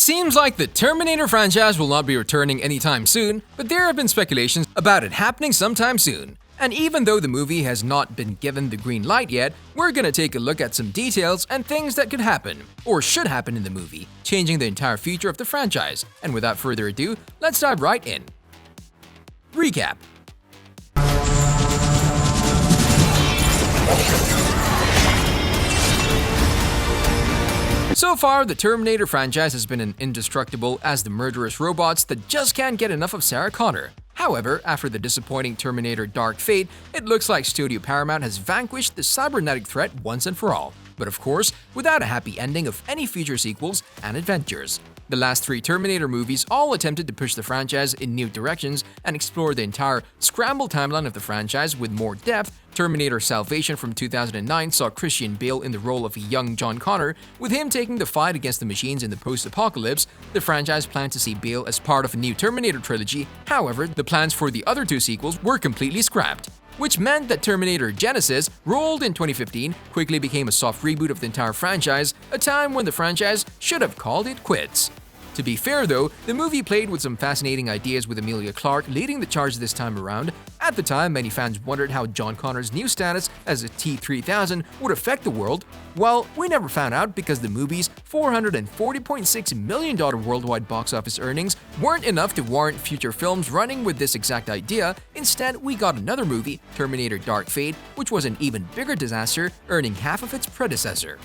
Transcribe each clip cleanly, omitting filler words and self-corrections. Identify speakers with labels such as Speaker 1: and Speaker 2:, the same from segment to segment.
Speaker 1: seems like the Terminator franchise will not be returning anytime soon, but there have been speculations about it happening sometime soon. And even though the movie has not been given the green light yet, we're gonna take a look at some details and things that could happen, or should happen in the movie, changing the entire future of the franchise. And without further ado, let's dive right in. Recap. So far, the Terminator franchise has been indestructible as the murderous robots that just can't get enough of Sarah Connor. However, after the disappointing Terminator Dark Fate, it looks like Studio Paramount has vanquished the cybernetic threat once and for all. But of course, without a happy ending of any future sequels and adventures. The last three Terminator movies all attempted to push the franchise in new directions and explore the entire scrambled timeline of the franchise with more depth. Terminator Salvation from 2009 saw Christian Bale in the role of a young John Connor, with him taking the fight against the machines in the post-apocalypse. The franchise planned to see Bale as part of a new Terminator trilogy. However, the plans for the other two sequels were completely scrapped, which meant that Terminator Genisys, rolled in 2015, quickly became a soft reboot of the entire franchise, a time when the franchise should have called it quits. To be fair though, the movie played with some fascinating ideas with Emilia Clarke leading the charge this time around. At the time, many fans wondered how John Connor's new status as a T-3000 would affect the world. Well, we never found out because the movie's $440.6 million worldwide box office earnings weren't enough to warrant future films running with this exact idea. Instead, we got another movie, Terminator Dark Fate, which was an even bigger disaster, earning half of its predecessor.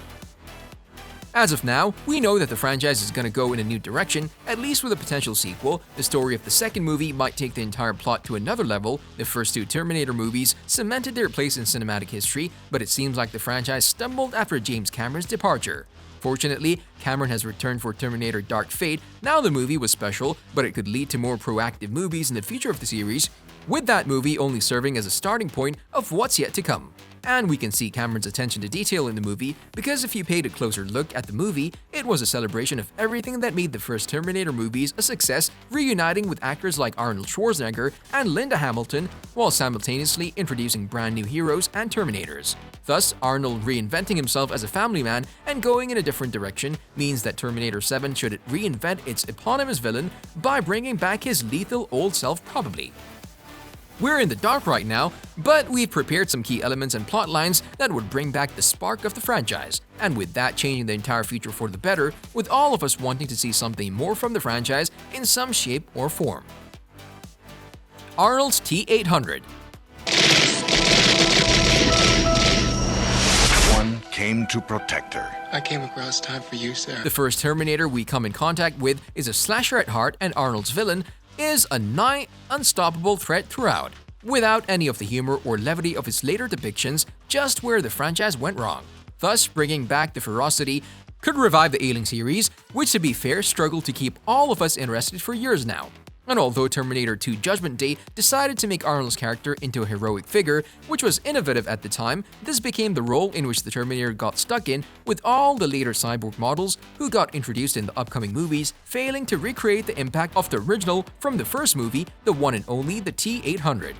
Speaker 1: As of now, we know that the franchise is gonna go in a new direction, at least with a potential sequel. The story of the second movie might take the entire plot to another level. The first two Terminator movies cemented their place in cinematic history, but it seems like the franchise stumbled after James Cameron's departure. Fortunately, Cameron has returned for Terminator Dark Fate. Now the movie was special, but it could lead to more proactive movies in the future of the series, with that movie only serving as a starting point of what's yet to come. And we can see Cameron's attention to detail in the movie, because if you paid a closer look at the movie, it was a celebration of everything that made the first Terminator movies a success, reuniting with actors like Arnold Schwarzenegger and Linda Hamilton, while simultaneously introducing brand new heroes and Terminators. Thus, Arnold reinventing himself as a family man and going in a different direction means that Terminator 7 should reinvent its eponymous villain by bringing back his lethal old self probably. We're in the dark right now, but we've prepared some key elements and plot lines that would bring back the spark of the franchise, and with that changing the entire future for the better, with all of us wanting to see something more from the franchise in some shape or form. Arnold's T-800.
Speaker 2: One came to protect her.
Speaker 3: I came across time for you, Sarah.
Speaker 1: The first Terminator we come in contact with is a slasher at heart, and Arnold's villain is a nigh unstoppable threat throughout, without any of the humor or levity of his later depictions, just where the franchise went wrong. Thus, bringing back the ferocity could revive the Alien series, which to be fair struggled to keep all of us interested for years now. And although Terminator 2 Judgment Day decided to make Arnold's character into a heroic figure, which was innovative at the time, this became the role in which the Terminator got stuck in, with all the later cyborg models who got introduced in the upcoming movies failing to recreate the impact of the original from the first movie, the one and only the T-800.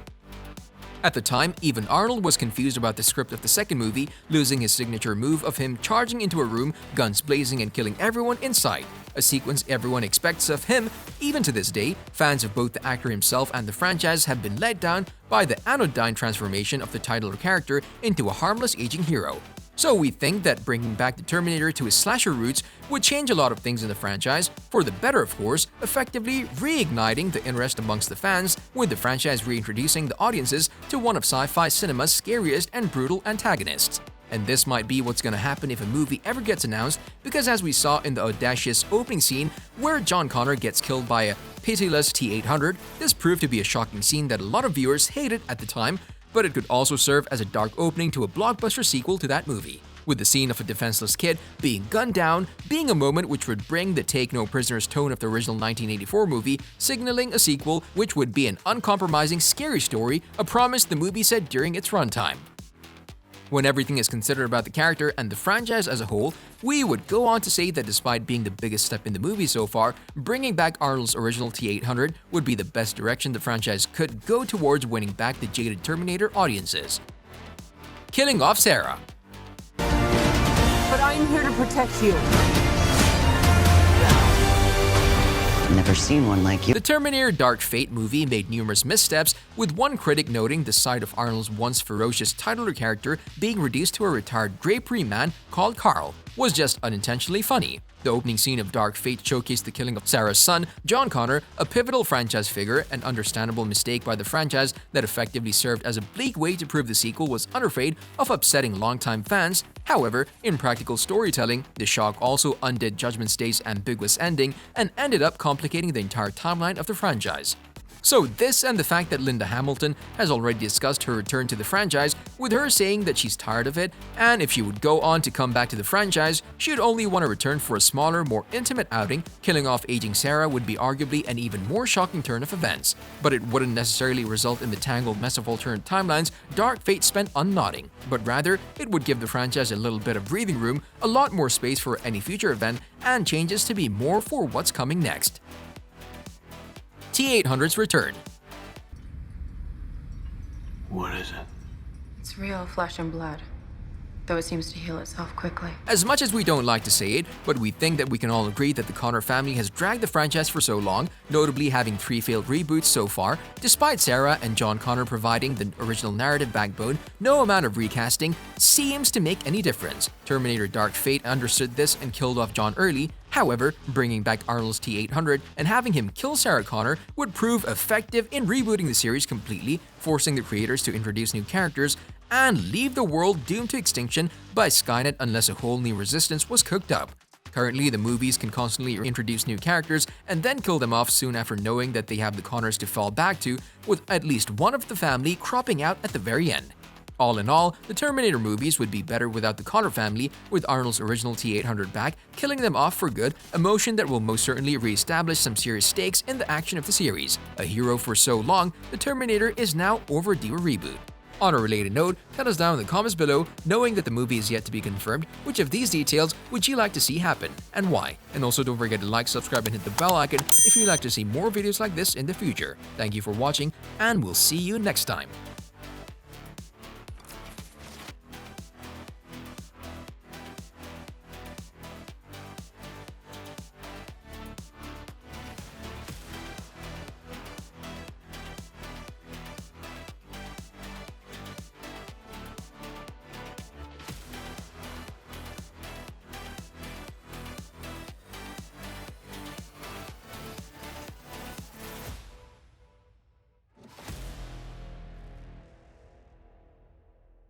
Speaker 1: At the time, even Arnold was confused about the script of the second movie, losing his signature move of him charging into a room, guns blazing and killing everyone in sight. A sequence everyone expects of him. Even to this day, fans of both the actor himself and the franchise have been let down by the anodyne transformation of the title character into a harmless aging hero. So we think that bringing back the Terminator to his slasher roots would change a lot of things in the franchise, for the better of course, effectively reigniting the interest amongst the fans, with the franchise reintroducing the audiences to one of sci-fi cinema's scariest and brutal antagonists. And this might be what's gonna happen if a movie ever gets announced, because as we saw in the audacious opening scene where John Connor gets killed by a pitiless T-800, this proved to be a shocking scene that a lot of viewers hated at the time, but it could also serve as a dark opening to a blockbuster sequel to that movie, with the scene of a defenseless kid being gunned down being a moment which would bring the take no prisoners tone of the original 1984 movie, signaling a sequel which would be an uncompromising scary story, a promise the movie said during its runtime. When everything is considered about the character and the franchise as a whole, we would go on to say that despite being the biggest step in the movie so far, bringing back Arnold's original T-800 would be the best direction the franchise could go towards winning back the jaded Terminator audiences. Killing off Sarah.
Speaker 4: But I'm here to protect you. Never seen one like you.
Speaker 1: The Terminator Dark Fate movie made numerous missteps, with one critic noting the sight of Arnold's once ferocious titular character being reduced to a retired drapery man called Carl was just unintentionally funny. The opening scene of Dark Fate showcased the killing of Sarah's son, John Connor, a pivotal franchise figure, an understandable mistake by the franchise that effectively served as a bleak way to prove the sequel was unafraid of upsetting longtime fans. However, in practical storytelling, the shock also undid Judgment Day's ambiguous ending and ended up complicating the entire timeline of the franchise. So this and the fact that Linda Hamilton has already discussed her return to the franchise, with her saying that she's tired of it, and if she would go on to come back to the franchise, she'd only want to return for a smaller, more intimate outing. Killing off aging Sarah would be arguably an even more shocking turn of events. But it wouldn't necessarily result in the tangled mess of alternate timelines Dark Fate spent unknotting, but rather it would give the franchise a little bit of breathing room, a lot more space for any future event, and changes to be more for what's coming next. T-800's return.
Speaker 5: What is it?
Speaker 6: It's real flesh and blood, though it seems to heal itself quickly.
Speaker 1: As much as we don't like to say it, but we think that we can all agree that the Connor family has dragged the franchise for so long, notably having 3 failed reboots so far. Despite Sarah and John Connor providing the original narrative backbone, no amount of recasting seems to make any difference. Terminator Dark Fate understood this and killed off John early. However, bringing back Arnold's T-800 and having him kill Sarah Connor would prove effective in rebooting the series completely, forcing the creators to introduce new characters and leave the world doomed to extinction by Skynet unless a whole new resistance was cooked up. Currently, the movies can constantly introduce new characters and then kill them off soon after knowing that they have the Connors to fall back to, with at least one of the family cropping out at the very end. All in all, the Terminator movies would be better without the Connor family, with Arnold's original T-800 back, killing them off for good, a motion that will most certainly re-establish some serious stakes in the action of the series. A hero for so long, the Terminator is now overdue a reboot. On a related note, tell us down in the comments below, knowing that the movie is yet to be confirmed, which of these details would you like to see happen, and why? And also don't forget to like, subscribe, and hit the bell icon if you'd like to see more videos like this in the future. Thank you for watching, and we'll see you next time.